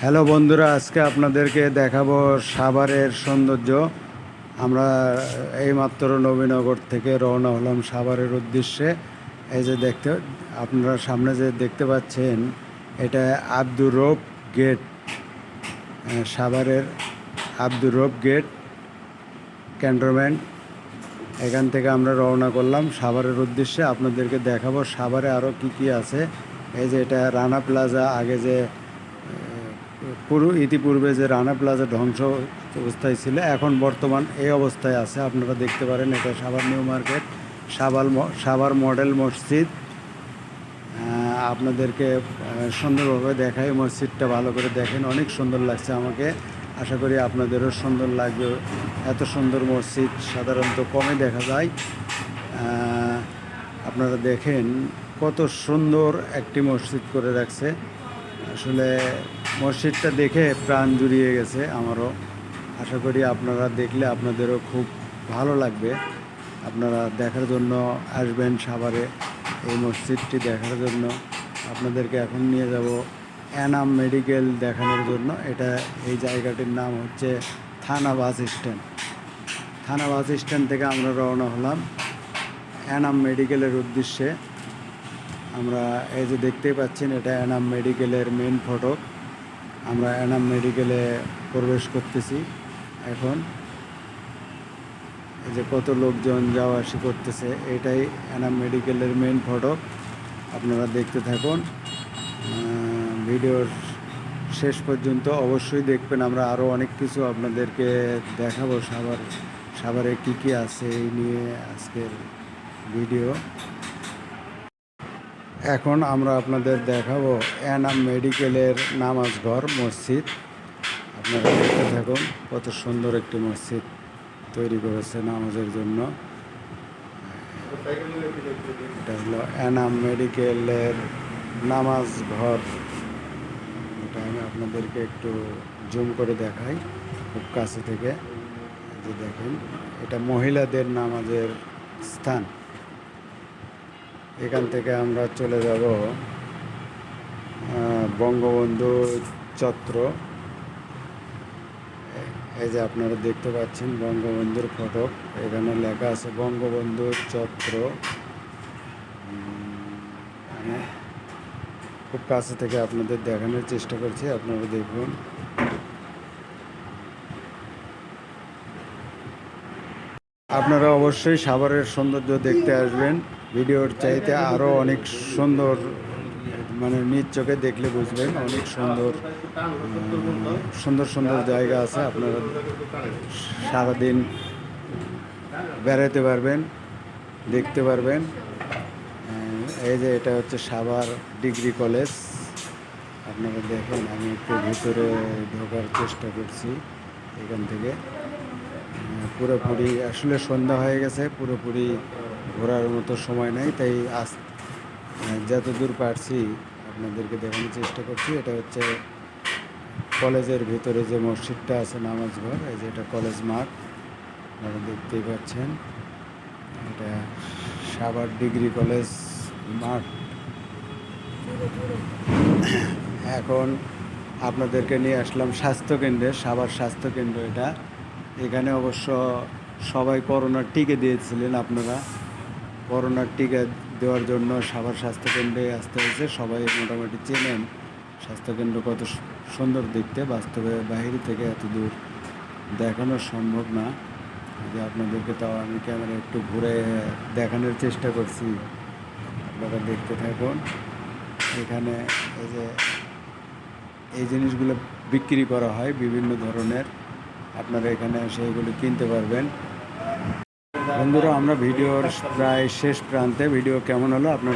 Hello বন্ধুরা, আজকে আপনাদেরকে দেখাবো সাভারের সৌন্দর্য। আমরা এইমাত্র নবীনগর থেকে রওনা হলাম সাভারের উদ্দেশ্যে। এই যে আপনারা সামনে যে দেখতে পাচ্ছেন, এটা আব্দুর রৌফ গেট, সাভারের আব্দুর রৌফ গেট ক্যান্টনমেন্ট। এখান থেকে আমরা রওনা করলাম সাভারের উদ্দেশ্যে। আপনাদেরকে দেখাবো সাভারে আরও কি আছে। এই যে এটা রানা প্লাজা, আগে যে ইতিপূর্বে যে রানা প্লাজা ধ্বংস অবস্থায় ছিল, এখন বর্তমান এই অবস্থায় আছে। আপনারা দেখতে পারেন, এটা Savar new market, Savar model মসজিদ। আপনাদেরকে সুন্দরভাবে দেখাই, মসজিদটা ভালো করে দেখেন, অনেক সুন্দর লাগছে আমাকে। আশা করি আপনাদেরও সুন্দর লাগবে। এত সুন্দর মসজিদ সাধারণত কমই দেখা যায়। আপনারা দেখেন কত সুন্দর একটি মসজিদ করে রাখছে। আসলে মসজিদটা দেখে প্রাণ জুড়িয়ে গেছে আমারও। আশা করি আপনারা দেখলে আপনাদেরও খুব ভালো লাগবে। আপনারা দেখার জন্য আসবেন সাভারে, এই মসজিদটি দেখার জন্য। আপনাদেরকে এখন নিয়ে যাব এনাম মেডিকেল দেখানোর জন্য। এই জায়গাটির নাম হচ্ছে থানা বাস স্ট্যান্ড। থানা বাস স্ট্যান্ড থেকে আমরা রওনা হলাম এনাম মেডিকেলের উদ্দেশ্যে। আমরা এই যে দেখতেই পাচ্ছেন, এটা এনাম মেডিকেলের মেন ফটক। আমরা এনাম মেডিকেলে প্রবেশ করতেছি এখন। এই যে কত লোকজন যাওয়া আসি করতেছে, এটাই এনাম মেডিকেলের মেন ফটক। আপনারা দেখতে থাকুন, ভিডিওর শেষ পর্যন্ত অবশ্যই দেখবেন। আমরা আরও অনেক কিছু আপনাদেরকে দেখাবো সাভারে কী আছে এই নিয়ে আজকের ভিডিও। এখন আমরা আপনাদের দেখাবো এনাম মেডিকেলের নামাজ ঘর মসজিদ। আপনারা দেখতে থাকুন, কত সুন্দর একটি মসজিদ তৈরি করেছে নামাজের জন্য। এটা হলো এনাম মেডিকেলের নামাজ ঘর। এটা আমি আপনাদেরকে একটু জুম করে দেখাই খুব কাছে থেকে। যে দেখেন, এটা মহিলাদের নামাজের স্থান। এখান থেকে আমরা চলে যাব বঙ্গবন্ধু চত্র। এই যে আপনারা দেখতে পাচ্ছেন বঙ্গবন্ধুর ফটক, এখানে লেখা আছে বঙ্গবন্ধু চত্র। খুব কাছে থেকে আপনাদের দেখানোর চেষ্টা করছি, আপনারা দেখুন। আপনারা অবশ্যই সাভারের সৌন্দর্য দেখতে আসবেন। ভিডিওর চাইতে আরও অনেক সুন্দর, মানে নিজ চোখে দেখলে বুঝবেন, অনেক সুন্দর সুন্দর সুন্দর জায়গা আছে। আপনারা সারাদিন বেড়াতে পারবেন, দেখতে পারবেন। এই যে এটা হচ্ছে সাভার ডিগ্রি কলেজ। আপনারা দেখেন, আমি একটু ভিতরে ঢোকার চেষ্টা করছি এখান থেকে। পুরোপুরি আসলে সন্ধ্যা হয়ে গেছে, পুরোপুরি ঘোরার মতো সময় নেই, তাই যত দূর পারছি আপনাদেরকে দেখানোর চেষ্টা করছি। এটা হচ্ছে কলেজের ভিতরে যে মসজিদটা আছে, নামাজ ঘর। এই যে এটা কলেজ মাঠ, আপনারা দেখতেই পাচ্ছেন। এটা সাভার ডিগ্রি কলেজ মাঠ। এখন আপনাদেরকে নিয়ে আসলাম স্বাস্থ্যকেন্দ্রে, সাভার স্বাস্থ্যকেন্দ্র এটা। এখানে অবশ্য সবাই করোনার টিকা দিয়েছিলেন। আপনারা করোনার টিকা দেওয়ার জন্য সাভার স্বাস্থ্যকেন্দ্রে আসতে হয়েছে। সবাই মোটামুটি চেনেন স্বাস্থ্যকেন্দ্র কত সুন্দর দেখতে। বাস্তবে বাইরে থেকে এত দূর দেখানো সম্ভব না, যে আপনাদেরকে তাও আমি ক্যামেরা একটু ঘুরে দেখানোর চেষ্টা করছি। আপনারা দেখতে থাকুন। এখানে এই যে এই জিনিসগুলো বিক্রি করা হয় বিভিন্ন ধরনের, আপনারা এখানে এসে এগুলো কিনতে পারবেন। বন্ধুরা, আমরা ভিডিওর প্রায় শেষ প্রান্তে। ভিডিও কেমন হলো আপনারা